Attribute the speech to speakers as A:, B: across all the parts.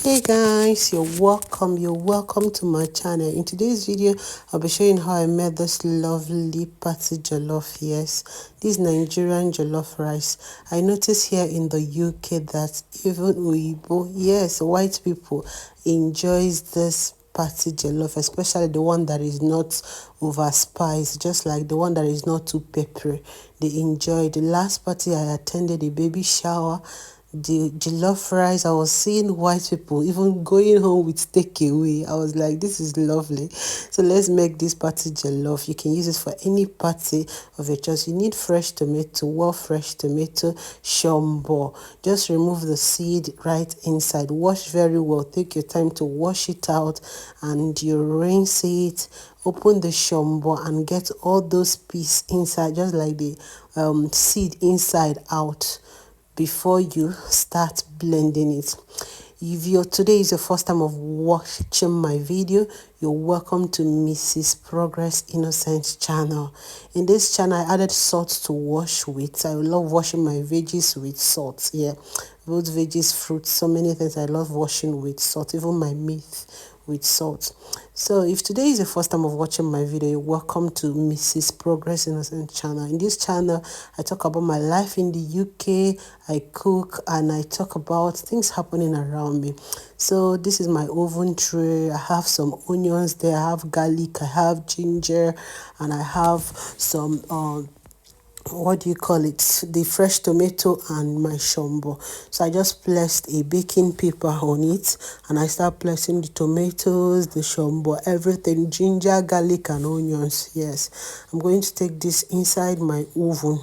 A: Hey guys, you're welcome to my channel. In today's video I'll be showing how I made this lovely party jollof. Yes, this Nigerian jollof rice. I noticed here in the UK that even Uibo, yes, white people enjoys this party jollof, especially the one that is not over spiced, just like the one that is not too peppery. They enjoy. The last party I attended, a baby shower, the jollof rice, I was seeing white people even going home with takeaway. I was like, this is lovely. So let's make this party jollof. You can use it for any party of your choice. You need fresh tomato, fresh tomato, shombo. Just remove the seed right inside. Wash very well. Take your time to wash it out, and you rinse it. Open the shombo and get all those pieces inside, just like the seed inside out, before you start blending it. If today is your first time of watching my video, you're welcome to Mrs. Progress Innocent channel. In this channel, I added salt to wash with. I love washing my veggies with salt. Yeah, both veggies, fruits, so many things I love washing with salt, even my meat with salt. So if today is the first time of watching my video, welcome to Mrs. Progress Innocent channel. In this channel, I talk about my life in the UK, I cook, and I talk about things happening around me. So this is my oven tray. I have some onions there, I have garlic, I have ginger, and I have some what do you call it, the fresh tomato and my shombo. So I just placed a baking paper on it, and I start placing the tomatoes, the shombo, everything, ginger, garlic, and onions. Yes, I'm going to take this inside my oven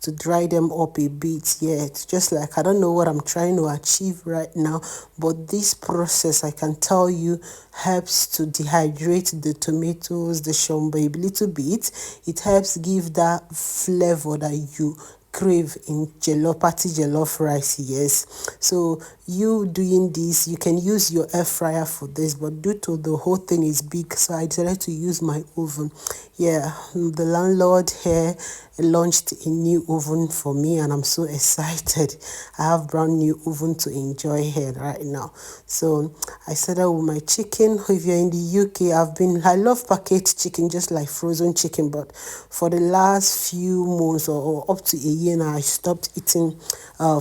A: to dry them up a bit. Yeah, it's just like, I don't know what I'm trying to achieve right now, but this process, I can tell you, helps to dehydrate the tomatoes, the shombo a little bit. It helps give that flavor that you crave in party jollof rice. Yes, so you doing this, you can use your air fryer for this, but due to the whole thing is big, so I decided to use my oven. Yeah, the landlord here launched a new oven for me, and I'm so excited. I have brand new oven to enjoy here right now. So I started with my chicken. If you're in the UK, I love packaged chicken, just like frozen chicken, but for the last few months or up to a year now, I stopped eating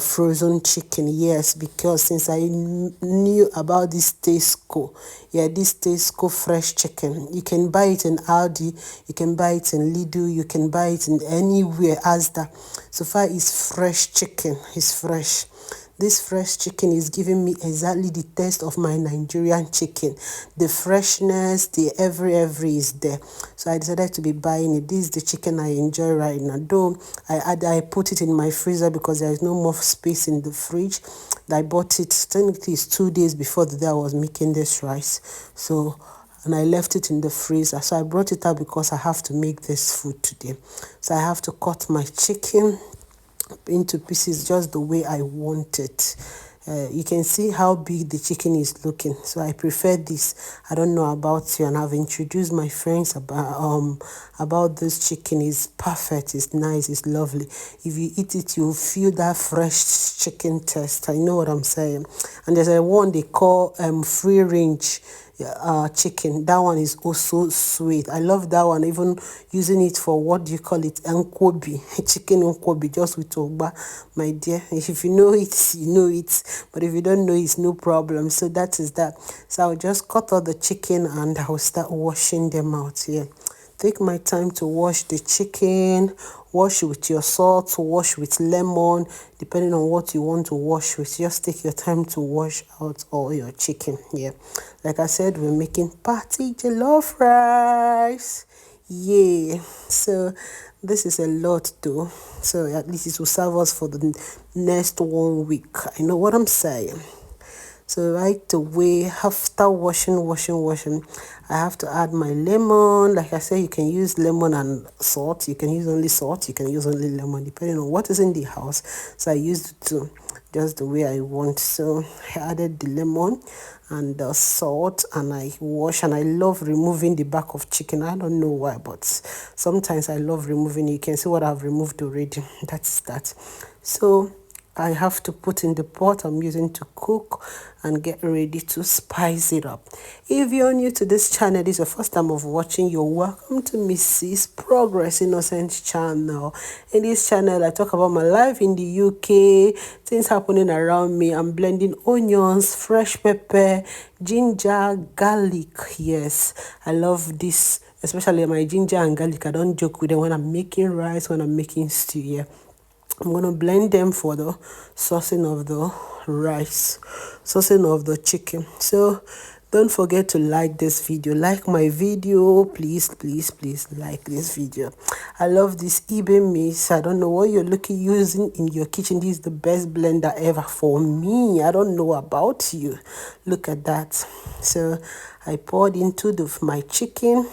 A: frozen chicken. Yes, because since I knew about this Tesco, this Tesco fresh chicken, you can buy it in Aldi, you can buy it in Lidl, you can buy it in anywhere. Asda, so far it's fresh chicken, it's fresh. This fresh chicken is giving me exactly the taste of my Nigerian chicken. The freshness, the every is there. So I decided to be buying it. This is the chicken I enjoy right now. Though I put it in my freezer because there is no more space in the fridge. I bought it, technically it's 2 days before the day I was making this rice. So, and I left it in the freezer. So I brought it out because I have to make this food today. So I have to cut my chicken into pieces just the way I want it. You can see how big the chicken is looking, so I prefer this. I don't know about you, and I've introduced my friends about this chicken. Is perfect, it's nice, it's lovely. If you eat it, you'll feel that fresh chicken taste. I know what I'm saying. And there's a one they call free range chicken. That one is also sweet. I love that one, even using it for, what do you call it, nkwobi, chicken nkwobi, just with ogba. My dear, if you know it, you know it, but if you don't know, it's no problem. So that is that. So I'll just cut all the chicken and I'll start washing them out here. Take my time to wash the chicken. Wash with your salt, wash with lemon, depending on what you want to wash with. Just take your time to wash out all your chicken. Yeah, like I said, we're making party jollof rice. Yeah, so this is a lot though. So at least it will serve us for the next 1 week. I know what I'm saying. So right away, after washing, I have to add my lemon. Like I said, you can use lemon and salt. You can use only salt. You can use only lemon, depending on what is in the house. So I used it to just the way I want. So I added the lemon and the salt, and I wash. And I love removing the back of chicken. I don't know why, but sometimes I love removing it. You can see what I've removed already. That's that. So I have to put in the pot I'm using to cook and get ready to spice it up. If you're new to this channel, this is your first time of watching, you're welcome to Mrs. Progress Innocent channel. In this channel, I talk about my life in the UK, things happening around me. I'm blending onions, fresh pepper, ginger, garlic. Yes, I love this, especially my ginger and garlic. I don't joke with them when I'm making rice, when I'm making stew. Yeah, I'm going to blend them for the saucing of the rice, saucing of the chicken. So don't forget to like this video. Like my video, please, please, please like this video. I love this eBay mix. I don't know what you're using in your kitchen. This is the best blender ever for me. I don't know about you. Look at that. So I poured into my chicken,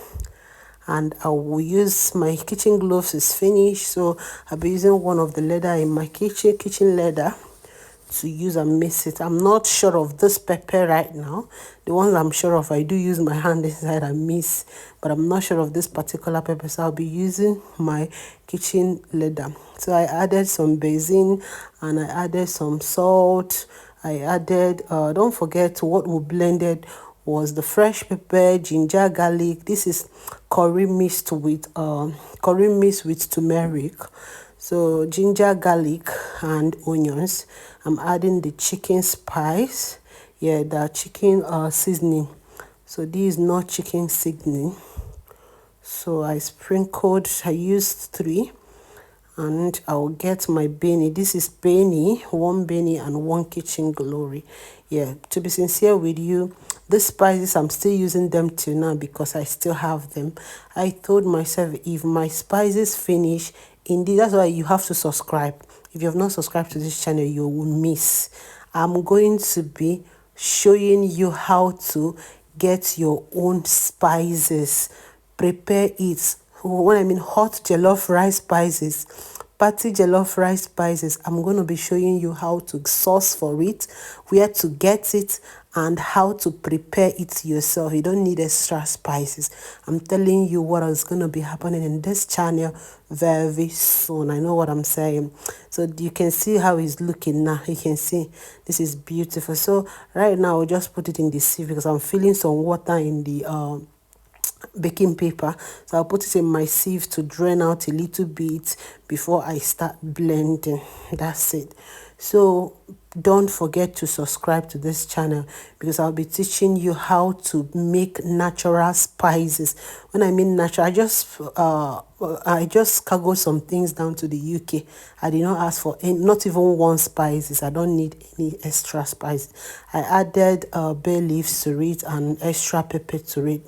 A: and I will use my kitchen gloves is finished, so I'll be using one of the leather in my kitchen leather to use and mix it. I'm not sure of this pepper right now. The ones I'm sure of, I do use my hand inside and mix, but I'm not sure of this particular pepper, so I'll be using my kitchen leather. So I added some basil and I added some salt. I added, don't forget what we blended was the fresh pepper, ginger, garlic. This is curry mixed with turmeric. So ginger, garlic, and onions. I'm adding the chicken spice. Yeah, the chicken seasoning. So this is not chicken seasoning. So I used 3. And I'll get my Benny. This is Benny, 1 Benny and 1 kitchen glory. Yeah, to be sincere with you, the spices, I'm still using them till now because I still have them. I told myself, if my spices finish, indeed, that's why you have to subscribe. If you have not subscribed to this channel, you will miss. I'm going to be showing you how to get your own spices. Prepare it. When I mean hot jollof rice spices, party jollof rice spices, I'm going to be showing you how to source for it, where to get it, and how to prepare it yourself. You don't need extra spices. I'm telling you what is going to be happening in this channel very soon. I know what I'm saying. So you can see how it's looking now. You can see this is beautiful. So right now I'll just put it in the sieve because I'm feeling some water in the baking paper, so I'll put it in my sieve to drain out a little bit before I start blending. That's it. So don't forget to subscribe to this channel because I'll be teaching you how to make natural spices. When I mean natural, I just cargo some things down to the UK. I did not ask for not even 1 spices. I don't need any extra spice. I added bay leaves to it and extra pepper to it.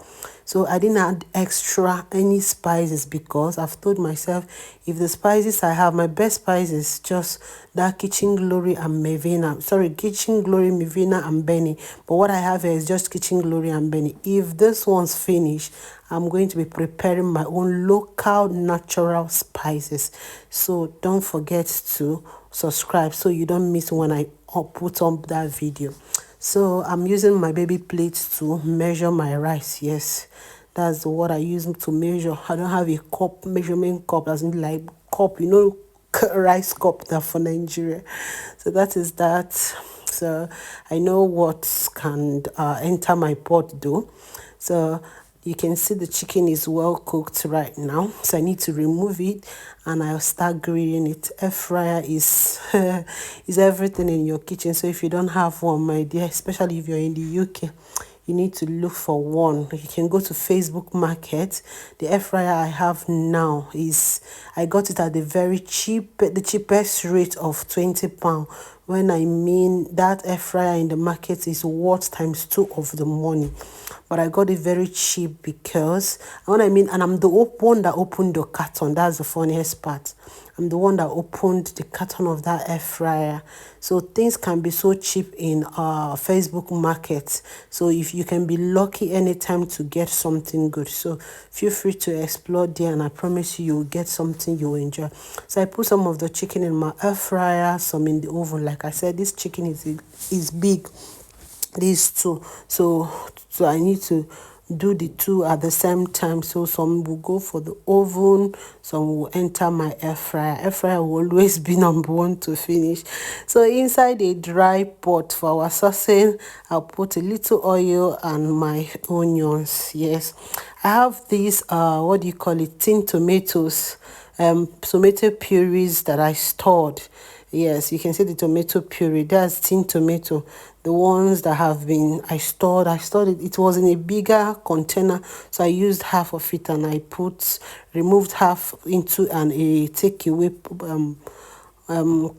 A: So I didn't add extra any spices because I've told myself, if the spices I have, my best spices just that kitchen glory and kitchen glory, Mivina and Benny. But what I have here is just kitchen glory and Benny. If this one's finished, I'm going to be preparing my own local natural spices. So don't forget to subscribe so you don't miss when I put up that video. So I'm using my baby plate to measure my rice. Yes, that's what I use to measure. I don't have a measurement cup, doesn't like cup, rice cup that for Nigeria. So that is that. So I know what can enter my pot though. So you can see the chicken is well cooked right now. So I need to remove it and I'll start grilling it. Air fryer is is everything in your kitchen. So if you don't have one, my dear, especially if you're in the UK, you need to look for one. You can go to Facebook Market. The air fryer I have now I got it at the cheapest rate of £20. When I mean that air fryer in the market is worth ×2 of the money. But I got it very cheap because, and I'm the one that opened the carton. That's the funniest part. I'm the one that opened the carton of that air fryer. So things can be so cheap in Facebook Market. So if you can be lucky anytime to get something good. So feel free to explore there and I promise you'll get something you'll enjoy. So I put some of the chicken in my air fryer, some in the oven. Like I said, this chicken is big. These two. So I need to do the two at the same time. So some will go for the oven, some will enter my air fryer. Air fryer will always be number one to finish. So inside a dry pot for our saucing, I'll put a little oil and my onions. Yes, I have these what do you call it, tin tomatoes, tomato purees that I stored. Yes, you can see the tomato puree. That's tin tomato. The ones that have been I stored it. It was in a bigger container, so I used half of it and I removed half into a takeaway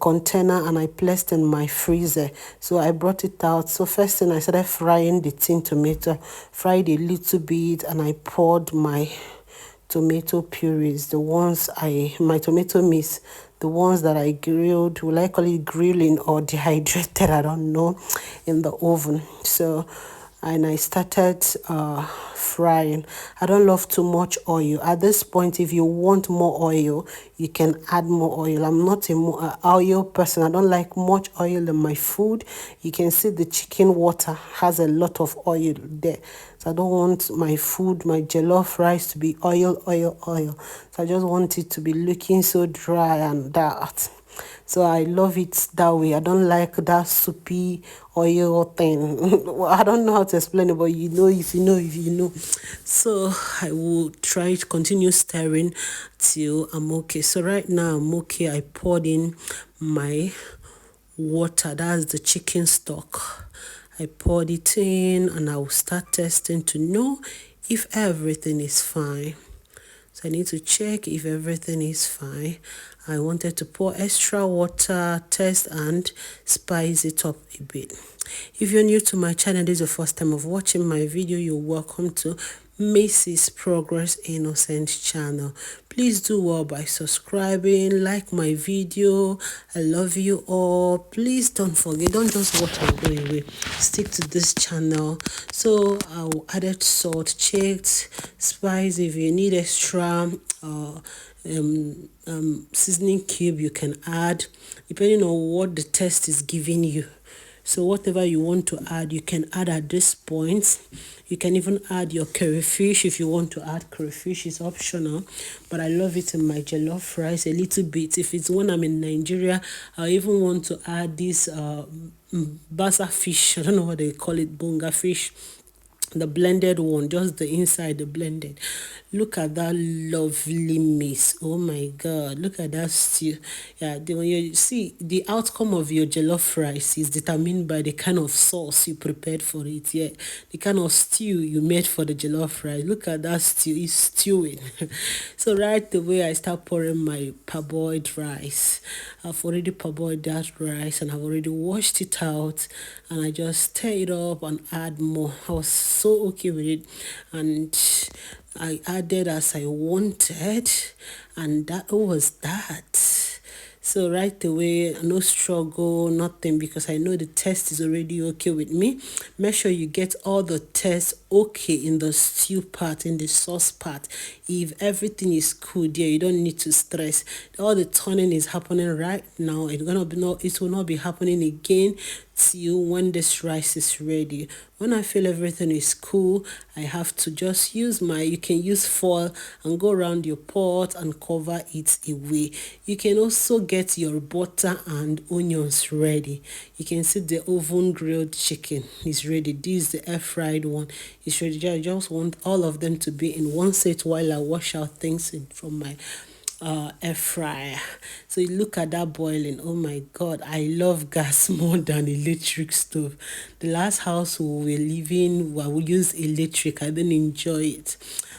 A: container, and I placed in my freezer. So I brought it out. So first thing, I started frying the tin tomato, fried a little bit, and I poured my tomato purees, my tomato mix, the ones that I grilled, will I call it grilling or dehydrated, I don't know, in the oven. So, and I started frying. I don't love too much oil. At this point, if you want more oil, you can add more oil. I'm not a oil person. I don't like much oil in my food. You can see the chicken water has a lot of oil there. So I don't want my food, my jollof rice, to be oil. So I just want it to be looking so dry and that. So I love it that way. I don't like that soupy oil thing. Well, I don't know how to explain it, but you know, if you know, if you know. So I will try to continue stirring till I'm okay. So right now I'm okay. I poured in my water. That's the chicken stock. I poured it in and I will start testing to know if everything is fine. So I need to check if everything is fine. I wanted to pour extra water, test and spice it up a bit. If you're new to my channel, this is the first time of watching my video, you're welcome to Mrs. Progress Innocent channel. Please do well by subscribing, like my video. I love you all. Please don't forget, don't just watch and go away. Stick to this channel. So I added salt, checked, spice. If you need extra seasoning cube, you can add depending on what the test is giving you. So whatever you want to add, you can add at this point. You can even add your crayfish if you want to add crayfish. It's optional, but I love it in my jollof rice a little bit. If it's when I'm in Nigeria, I even want to add this basa fish. I don't know what they call it, bunga fish. The blended one, just the inside, the blended. Look at that lovely mix. Oh my god, look at that stew. Yeah, when you see the outcome of your jollof rice is determined by the kind of sauce you prepared for it. Yeah, the kind of stew you made for the jollof rice. Look at that stew, it's stewing. So right away I start pouring my parboiled rice. I've already parboiled that rice and I've already washed it out, and I just stir it up and add more. I was so okay with it, and I added as I wanted, and that was that. So right away, no struggle, nothing, because I know the test is already okay with me. Make sure you get all the tests okay in the stew part, in the sauce part. If everything is cool there, you don't need to stress. All the turning is happening right now. It will not be happening again till when this rice is ready. When I feel everything is cool, I have to just you can use foil and go around your pot and cover it away. You can also get your butter and onions ready. You can see the oven grilled chicken is ready. This is the air fried one. It's ready. I just want all of them to be in one set while I wash out things from my air fryer. So you look at that boiling. Oh my god, I love gas more than electric stove. The last house we were living, I would use electric. I didn't enjoy it.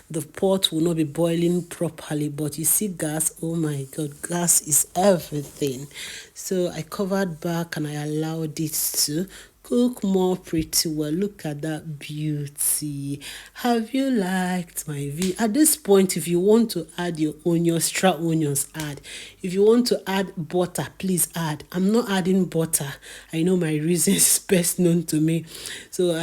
A: The pot will not be boiling properly, but you see gas, oh my god, gas is everything. So I covered back and I allowed it to cook more pretty well. Look at that beauty. Have you liked my video? At this point, if you want to add your onions, extra onions, add. If you want to add butter, please add. I'm not adding butter. I know my reasons is best known to me. So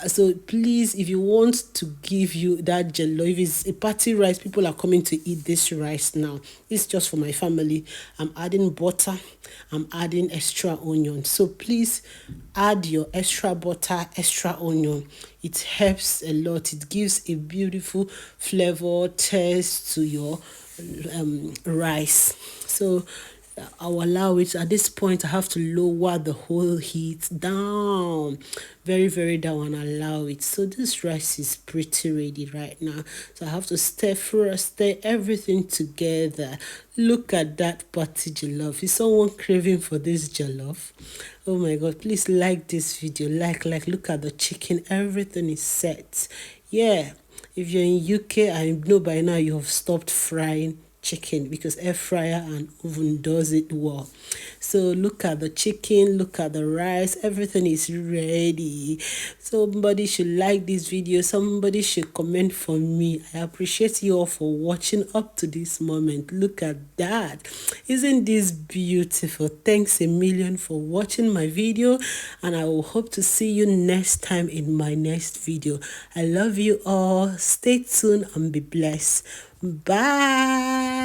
A: So please, if you want to give you that jollof, if it's a party rice, people are coming to eat this rice now. It's just for my family. I'm adding butter. I'm adding extra onion. So please add your extra butter, extra onion. It helps a lot. It gives a beautiful flavor, taste to your rice. So I'll allow it. At this point, I have to lower the whole heat down, very, very down, and allow it. So this rice is pretty ready right now. So I have to stir everything together. Look at that party jollof. Is someone craving for this jollof? Oh my God, please like this video. Like, look at the chicken. Everything is set. Yeah, if you're in UK, I know by now you have stopped frying chicken because air fryer and oven does it well. So look at the chicken, look at the rice, everything is ready. Somebody should like this video, somebody should comment for me. I appreciate you all for watching up to this moment. Look at that. Isn't this beautiful? Thanks a million for watching my video, and I will hope to see you next time in my next video. I love you all. Stay tuned and be blessed. Bye.